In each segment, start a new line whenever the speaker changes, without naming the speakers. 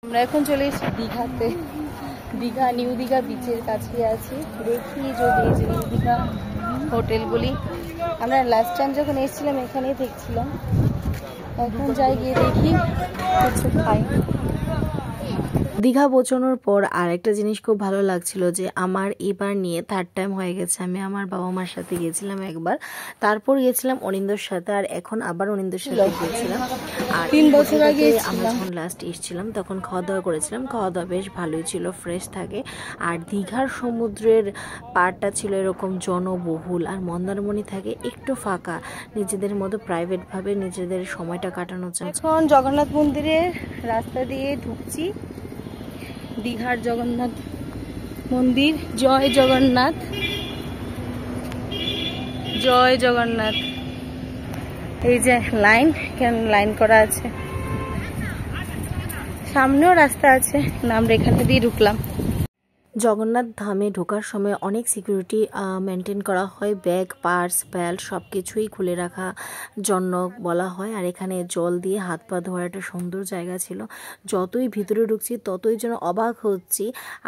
আমরা এখন চলে এসেছি দীঘাতে। দীঘা নিউ দীঘা বিচের কাছে আছি। দেখি যদি এই যে নিউ দীঘা হোটেলগুলি, আমরা লাস্ট টাইম যখন এসেছিলাম এখানেই দেখছিলাম। এখন যাই গিয়ে দেখি কিছু খাই।
দীঘা পৌঁছানোর পর আর একটা জিনিস খুব ভালো লাগছিল যে আমার এবার নিয়ে থার্ড টাইম হয়ে গেছে। আমি আমার বাবা মার সাথে গিয়েছিলাম একবার, তারপর গিয়েছিলাম অনিন্দর সাথে, আর এখন আবার অনিন্দর সাথে গিয়েছিলাম। আর
3 বছর আগে
আমরা যখন লাস্ট এসেছিলাম তখন খাওয়া দাওয়া করেছিলাম। খাওয়া দাওয়া বেশ ভালোই ছিল, ফ্রেশ থাকে। আর দীঘার সমুদ্রের পাড়টা ছিল এরকম জনবহুল, আর মন্দারমণি থাকে একটু ফাঁকা, নিজেদের মতো প্রাইভেটভাবে নিজেদের সময়টা কাটানো যায়।
এখন জগন্নাথ মন্দিরের রাস্তা দিয়ে ঢুকছি। দীঘার জগন্নাথ মন্দির। জয় জগন্নাথ, জয় জগন্নাথ। এই যে লাইন, কেন লাইন করা আছে, সামনেও রাস্তা আছে, আমরা এখানে দিয়ে ঢুকলাম।
জগন্নাথ ধামে ঢোকার সময় অনেক সিকিউরিটি মেনটেন করা হয়। ব্যাগ, পার্স, বেল্ট সব কিছুই খুলে রাখা জন্য বলা হয়। আর এখানে জল দিয়ে হাত পা ধোয়ার একটা সুন্দর জায়গা ছিল। যতই ভিতরে ঢুকছি ততই যেন অবাক হচ্ছি।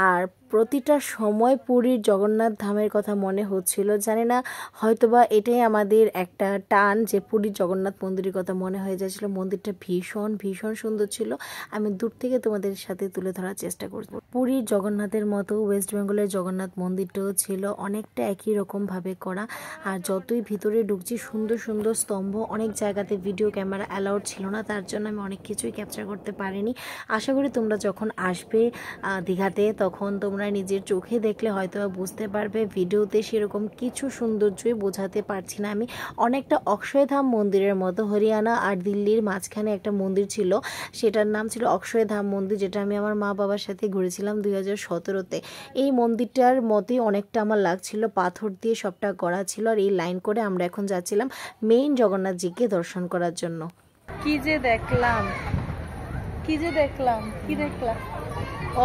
আর প্রতিটা সময় পুরীর জগন্নাথ ধামের কথা মনে হচ্ছিল। জানি না, হয়তোবা এটাই আমাদের একটা টান যে পুরীর জগন্নাথ মন্দিরের কথা মনে হয়ে যাচ্ছিল। মন্দিরটা ভীষণ ভীষণ সুন্দর ছিল। আমি দূর থেকে তোমাদের সাথে তুলে ধরার চেষ্টা করব। পুরীর জগন্নাথের মতো ওয়েস্ট বেঙ্গলের জগন্নাথ মন্দিরটাও ছিল অনেকটা একই রকমভাবে করা। আর যতই ভিতরে ঢুকছি সুন্দর সুন্দর স্তম্ভ। অনেক জায়গাতে ভিডিও ক্যামেরা অ্যালাউড ছিল না, তার জন্য আমি অনেক কিছুই ক্যাপচার করতে পারিনি। আশা করি তোমরা যখন আসবে দীঘাতে তখন তোমরা নিজের চোখে দেখলে হয়তো বুঝতে পারবে। ভিডিওতে সেরকম কিছু সৌন্দর্যই বোঝাতে পারছি না আমি। অনেকটা অক্ষয়ধাম মন্দিরের মতো হরিয়ানা আর দিল্লির মাঝখানে একটা মন্দির ছিল, সেটার নাম ছিল অক্ষয়ধাম মন্দির, যেটা আমি আমার মা বাবার সাথে ঘুরেছিলাম 2017-তে। এই মন্দিরটার মতোই অনেকটা আমার লাগছিল, পাথর দিয়ে সবটা করা ছিল। আর এই লাইন করে আমরা এখন যাচ্ছিলাম মেইন জগন্নাথজিকে দর্শন করার জন্য।
কি যে দেখলাম, কি যে দেখলাম, কি দেখলাম,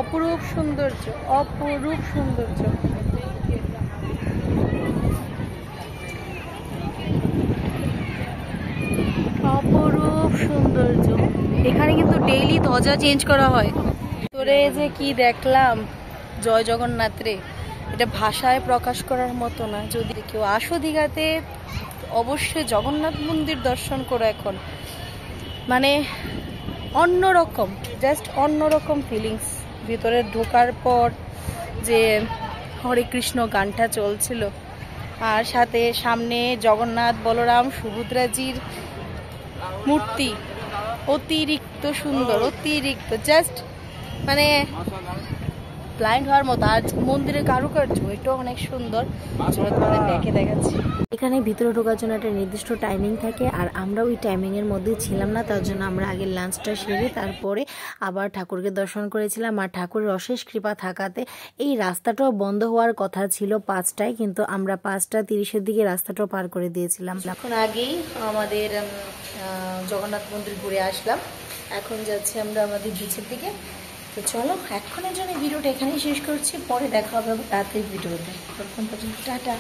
অপরূপ সৌন্দর্য, অপরূপ সৌন্দর্য। অপরূপ সৌন্দর্য। এখানে কিন্তু ডেইলি ধ্বজা চেঞ্জ করা হয়। তোরে যে কি দেখলাম, জয় জগন্নাথ রে, এটা ভাষায় প্রকাশ করার মতো না। যদি কেউ আসো দীঘাতে অবশ্যই জগন্নাথ মন্দির দর্শন করো। এখন মানে অন্যরকম, জাস্ট অন্যরকম ফিলিংস। ভিতরে ঢোকার পর যে হরে কৃষ্ণ গানটা চলছিল, আর সাথে সামনে জগন্নাথ, বলরাম, সুভদ্রাজির মূর্তি, অতিরিক্ত সুন্দর, অতিরিক্ত জাস্ট মানে ব্লাইন্ড হওয়ার মতো। আর মন্দিরের কারুকার্য এটাও অনেক সুন্দর, তোমাদের দেখে দেখাচ্ছি।
এখানে ভিতরে ঢোকার জন্য একটা নির্দিষ্ট টাইমিং থাকে, আর আমরা ওই টাইমিংয়ের মধ্যে ছিলাম না। তার জন্য আমরা আগে লাঞ্চটা সেরে তারপরে আবার ঠাকুরকে দর্শন করেছিলাম। আর ঠাকুরের অশেষ কৃপা থাকাতে এই রাস্তাটাও বন্ধ হওয়ার কথা ছিল 5টায়, কিন্তু আমরা 5:30-এর দিকে রাস্তাটাও পার করে দিয়েছিলাম।
এখন আগেই আমাদের জগন্নাথ মন্দির ঘুরে আসলাম, এখন যাচ্ছি আমরা আমাদের বিচের দিকে। তো চলো, এখনের জন্য ভিডিওটা এখানেই শেষ করছি, পরে দেখা হবে রাতের ভিডিওতে। তখন পর্যন্ত টাটা।